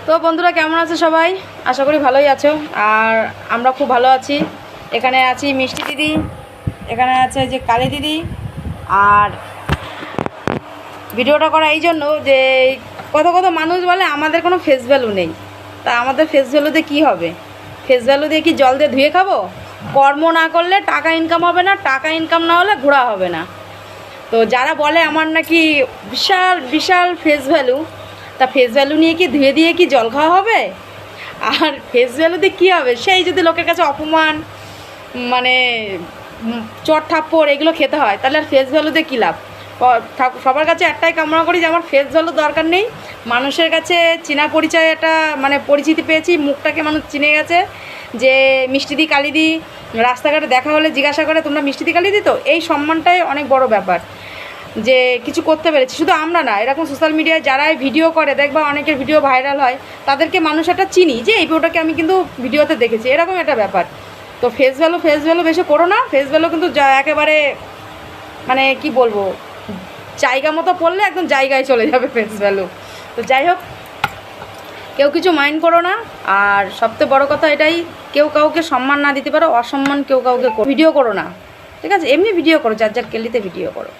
তো বন্ধুরা কেমন আছো সবাই? আশা করি ভালোই আছো। আর আমরা খুব ভালো আছি। এখানে আছি মিষ্টি দিদি, এখানে আছে যে কালী দিদি। আর ভিডিওটা করা এই জন্য যে কত কত মানুষ বলে আমাদের কোনো ফেস ভ্যালু নেই। তা আমাদের ফেস ভ্যালুতে কী হবে? ফেস ভ্যালু দিয়ে কি জল দিয়ে ধুয়ে খাবো? কর্ম না করলে টাকা ইনকাম হবে না, টাকা ইনকাম না হলে ঘোরা হবে না। তো যারা বলে আমার নাকি বিশাল বিশাল ফেস ভ্যালু, তা ফেস ভ্যালু নিয়ে কি ধুয়ে দিয়ে কি জল খাওয়া হবে? আর ফেস ভ্যালুতে কী হবে? সেই যদি লোকের কাছে অপমান, মানে চট থাপ্পড় এগুলো খেতে হয়, তাহলে আর ফেস ভ্যালুতে কী লাভ? সবার কাছে একটাই কামনা করি যে আমার ফেস ভ্যালু দরকার নেই। মানুষের কাছে চেনা পরিচয় একটা মানে পরিচিতি পেয়েছি, মুখটাকে মানুষ চিনে গেছে যে মিষ্টিদি কালিদি। রাস্তাঘাটে দেখা হলে জিজ্ঞাসা করে তোমরা মিষ্টিদি কালিদি তো, এই সম্মানটাই অনেক বড় ব্যাপার যে কিছু করতে পেরেছি। শুধু আমরা না, এরকম সোশ্যাল মিডিয়ায় যারাই ভিডিও করে দেখবা অনেকের ভিডিও ভাইরাল হয়, তাদেরকে মানুষ একটা চিনি যে এই ভিডিওটাকে আমি কিন্তু ভিডিওতে দেখেছি, এরকম একটা ব্যাপার। তো ফেস ভ্যালু বেশি করো না। ফেস ভ্যালু কিন্তু একেবারে মানে কি বলবো, জায়গা মতো পড়লে একদম জায়গায় চলে যাবে ফেস ভ্যালু। তো যাই হোক, কেউ কিছু মাইন্ড করো না। আর সবচেয়ে বড় কথা এটাই, কেউ কাউকে সম্মান না দিতে পারো, অসম্মান কেউ কাউকে ভিডিও করো না, ঠিক আছে? এমনি ভিডিও করো, যার যার কেলিতে ভিডিও করো।